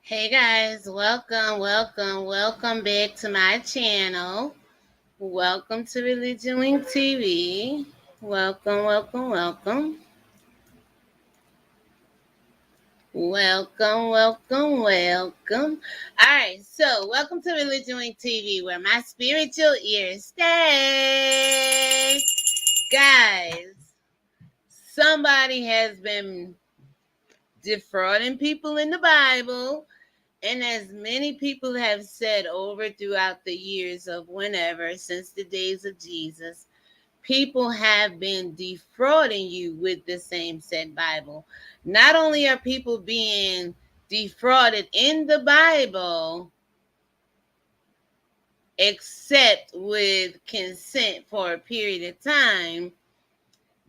Hey guys, welcome back to my channel. Welcome to ReligionWinked TV. Welcome. Alright, so welcome to ReligionWinked TV where my spiritual ears stay. Guys, somebody has been defrauding people in the Bible. And as many people have said over throughout the years of whenever, since the days of Jesus, people have been defrauding you with the same said Bible. Not only are people being defrauded in the Bible, except with consent for a period of time,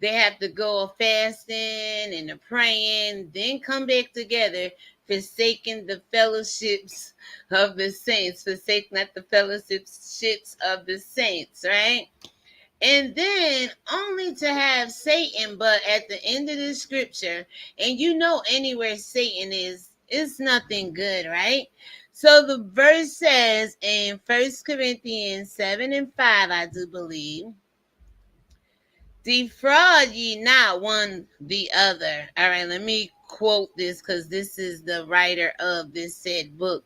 they have to go a fasting and a praying, then come back together, forsaking the fellowships of the saints, forsake not the fellowships of the saints, right? And then only to have Satan, but at the end of the scripture, and you know anywhere Satan is, it's nothing good, right? So the verse says in 1 Corinthians 7 and 5, I do believe, defraud ye not one the other. All right, let me quote this because this is the writer of this said book.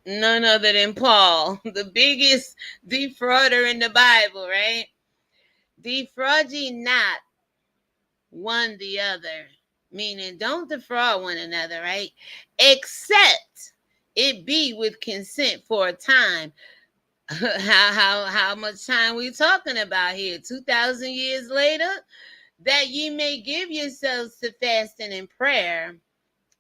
None other than Paul, the biggest defrauder in the Bible, right? Defraud ye not one the other. Meaning don't defraud one another, right? Except it be with consent for a time. How much time we talking about here? 2,000 years later? That ye may give yourselves to fasting and prayer.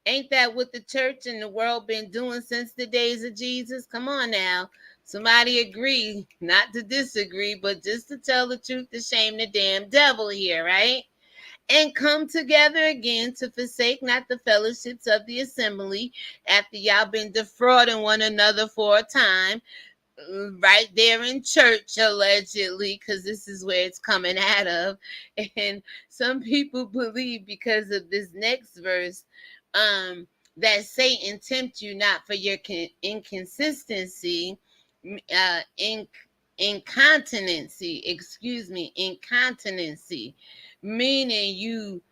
Ain't that what the church and the world been doing since the days of Jesus? Come on now. Somebody agree, not to disagree, but just to tell the truth to shame the damn devil here, right? And come together again to forsake not the fellowships of the assembly after y'all been defrauding one another for a time, right there in church allegedly, because this is where it's coming out of. And some people believe because of this next verse, that Satan tempt you not for your inconsistency, uh in incontinency, meaning you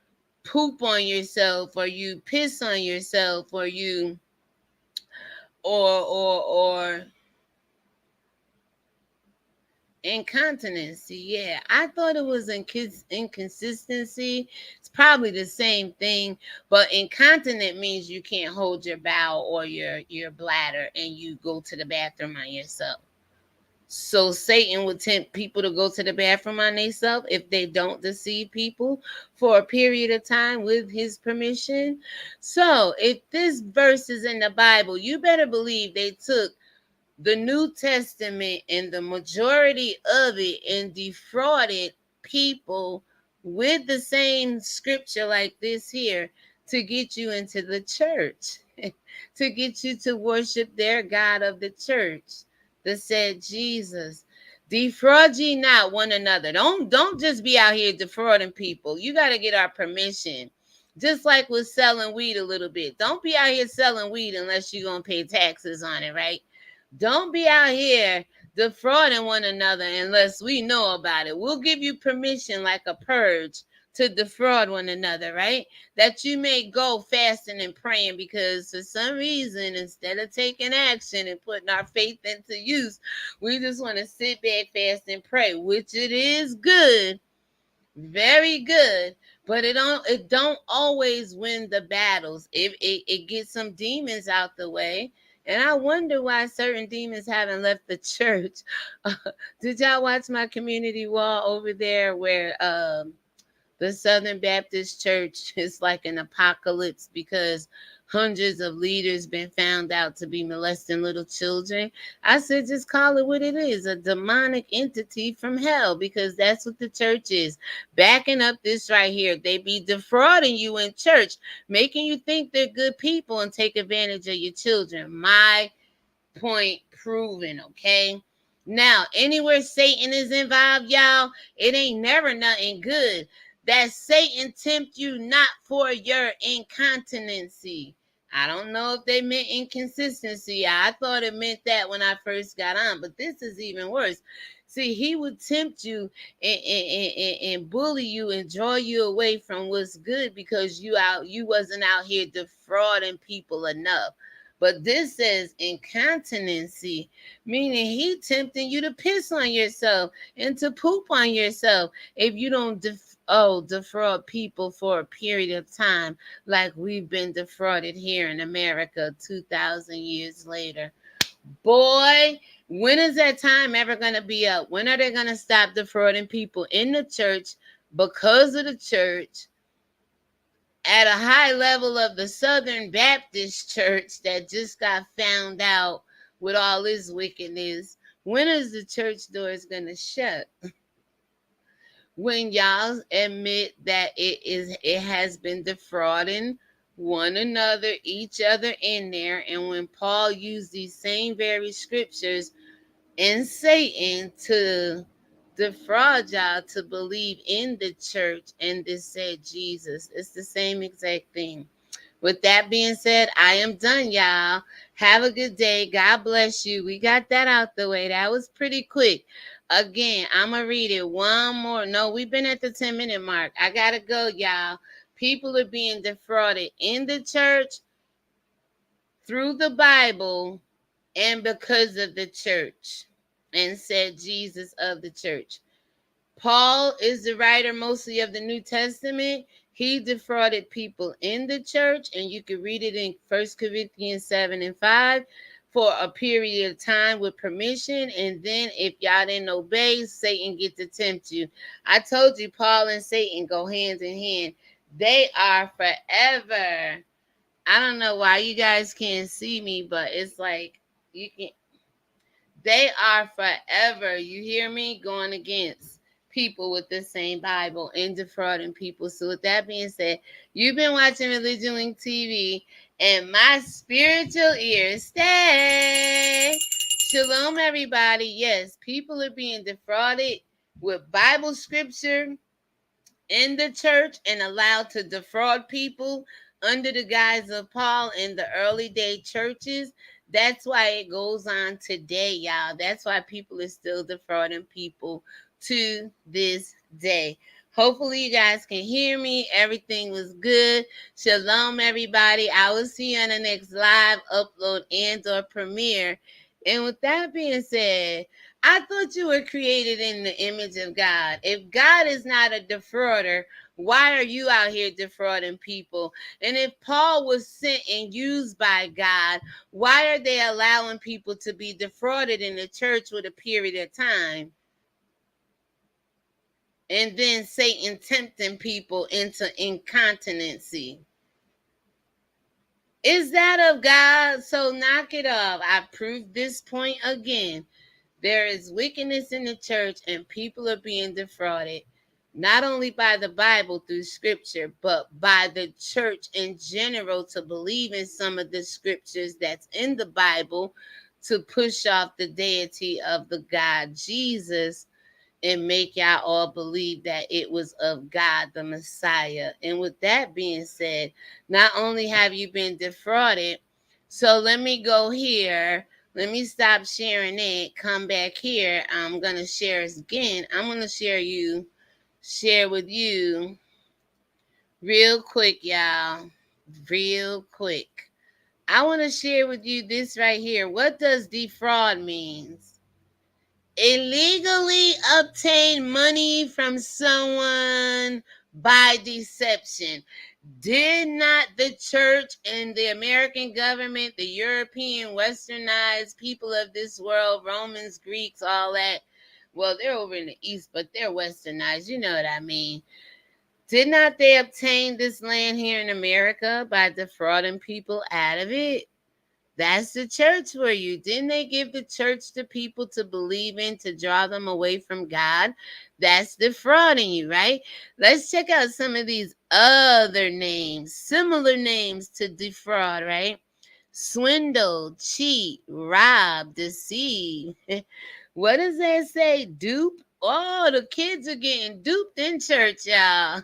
poop on yourself or you piss on yourself or you or incontinency. Yeah, I thought it was inconsistency. It's probably the same thing, but incontinent means you can't hold your bowel or your bladder and you go to the bathroom on yourself. So Satan would tempt people to go to the bathroom on themselves if they don't deceive people for a period of time with his permission. So if this verse is in the Bible, you better believe they took the New Testament and the majority of it and defrauded people with the same scripture like this here to get you into the church, to get you to worship their God of the church, that said Jesus. Defraud ye not one another. Don't just be out here defrauding people. You got to get our permission. Just like with selling weed a little bit. Don't be out here selling weed unless you're going to pay taxes on it, right? Don't be out here defrauding one another unless we know about it. We'll give you permission, like a purge, to defraud one another, right? That you may go fasting and praying, because for some reason, instead of taking action and putting our faith into use, we just want to sit back, fast, and pray, which it is good, very good, but it don't always win the battles. It gets some demons out the way. And I wonder why certain demons haven't left the church. Did y'all watch my community wall over there where the Southern Baptist Church is like an apocalypse because hundreds of leaders been found out to be molesting little children? I said, just call it what it is, a demonic entity from hell, because that's what the church is. Backing up this right here, they be defrauding you in church, making you think they're good people and take advantage of your children. My point proven, okay? Now, anywhere Satan is involved, y'all, it ain't never nothing good. That Satan tempt you not for your incontinency. I don't know if they meant inconsistency. I thought it meant that when I first got on, but this is even worse. See, he would tempt you and bully you and draw you away from what's good because you wasn't out here defrauding people enough. But this says incontinency, meaning he tempting you to piss on yourself and to poop on yourself if you don't defraud people for a period of time like we've been defrauded here in America 2,000 years later. Boy, when is that time ever going to be up? When are they going to stop defrauding people in the church because of the church at a high level of the Southern Baptist Church that just got found out with all this wickedness? When is the church doors going to shut? When y'all admit that it has been defrauding one another, each other in there, and when Paul used these same very scriptures in Satan to defraud y'all to believe in the church and this said Jesus, it's the same exact thing. With that being said, I am done, y'all. Have a good day. God bless you. We got that out the way. That was pretty quick. Again, I'm going to read it one more. No, we've been at the 10-minute mark. I got to go, y'all. People are being defrauded in the church, through the Bible, and because of the church, and said Jesus of the church. Paul is the writer mostly of the New Testament. He defrauded people in the church, and you can read it in 1 Corinthians 7 and 5 for a period of time with permission. And then if y'all didn't obey, Satan get to tempt you. I told you Paul and Satan go hand in hand. They are forever. I don't know why you guys can't see me, but it's like you can. They are forever. You hear me? Going against people with the same Bible and defrauding people. So with that being said, you've been watching ReligionWinked TV, and my spiritual ears stay. Shalom, everybody. Yes, people are being defrauded with Bible scripture in the church and allowed to defraud people under the guise of Paul in the early day churches. That's why it goes on today, y'all. That's why people are still defrauding people to this day. Hopefully you guys can hear me. Everything was good. Shalom, everybody. I will see you on the next live upload and or premiere. And with that being said, I thought you were created in the image of God. If God is not a defrauder, why are you out here defrauding people? And if Paul was sent and used by God, why are they allowing people to be defrauded in the church with a period of time? And then Satan tempting people into incontinency. Is that of God? So knock it off. I proved this point again. There is wickedness in the church and people are being defrauded, not only by the Bible through scripture, but by the church in general to believe in some of the scriptures that's in the Bible to push off the deity of the God Jesus and make y'all all believe that it was of God, the Messiah. And with that being said, not only have you been defrauded, so let me go here. Let me stop sharing it. Come back here. I'm going to share it again. I'm going to share with you real quick, y'all. Real quick. I want to share with you this right here. What does defraud means? Illegally obtain money from someone by deception. Did not the church and the American government, the European westernized people of this world, Romans, Greeks, all that, well, they're over in the East, but they're westernized, you know what I mean. Did not they obtain this land here in America by defrauding people out of it? That's the church for you. Didn't they give the church to people to believe in to draw them away from God? That's defrauding you, right? Let's check out some of these other names, similar names to defraud, right? Swindle, cheat, rob, deceive. What does that say? Dupe? Oh, the kids are getting duped in church, y'all.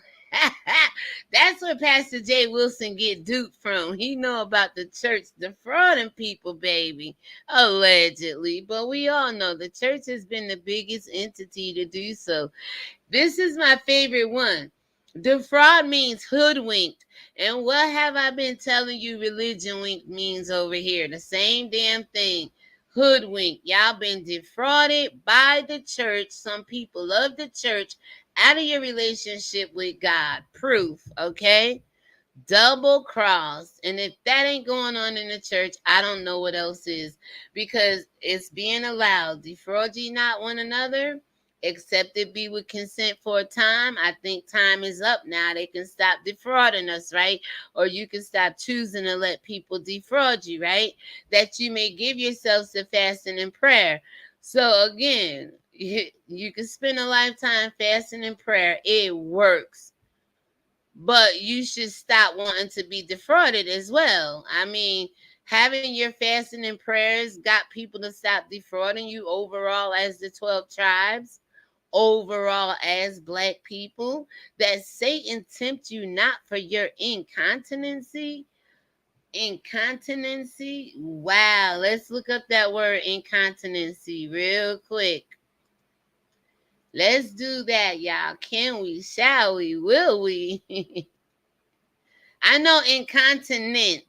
That's where Pastor J. Wilson get duped from. He know about the church defrauding people, baby, allegedly. But we all know the church has been the biggest entity to do so. This is my favorite one. Defraud means hoodwinked. And what have I been telling you religion wink means over here? The same damn thing. Hoodwink. Y'all been defrauded by the church. Some people love the church out of your relationship with God. Proof, okay? Double crossed. And if that ain't going on in the church, I don't know what else is. Because it's being allowed. Defraud ye not one another, except it be with consent for a time. I think time is up now. They can stop defrauding us, right? Or you can stop choosing to let people defraud you, right? That you may give yourselves to fasting and prayer. So again, you can spend a lifetime fasting and prayer. It works. But you should stop wanting to be defrauded as well. I mean, having your fasting and prayers got people to stop defrauding you overall as the 12 tribes, overall as black people, that Satan tempt you not for your incontinency. Incontinency. Wow, let's look up that word incontinency real quick. Let's do that, y'all. Can we? Shall we? Will we? I know incontinent,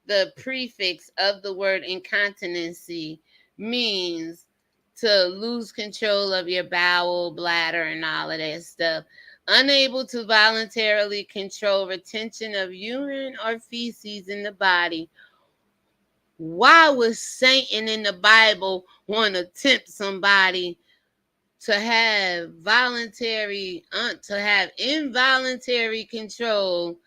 the prefix of the word incontinency, means to lose control of your bowel, bladder, and all of that stuff. Unable to voluntarily control retention of urine or feces in the body. Why would Satan in the Bible want to tempt somebody to have involuntary control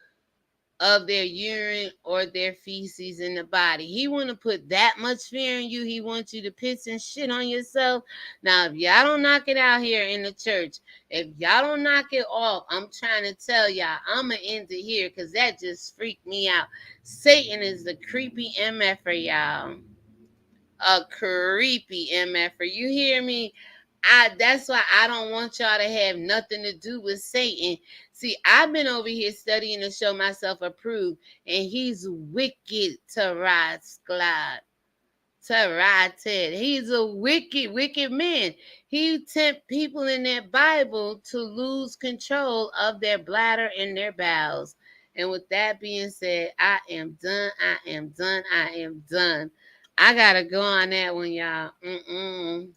of their urine or their feces in the body? He want to put that much fear in you. He wants you to piss and shit on yourself. Now, if y'all don't knock it out here in the church, if y'all don't knock it off, I'm trying to tell y'all, I'm going to end it here because that just freaked me out. Satan is the creepy MFer, y'all. A creepy MFer. You hear me? That's why I don't want y'all to have nothing to do with Satan. See, I've been over here studying to show myself approved, and he's wicked to Rascalad. Ted. He's a wicked, wicked man. He tempt people in that Bible to lose control of their bladder and their bowels. And with that being said, I am done. I am done. I am done. I gotta go on that one, y'all.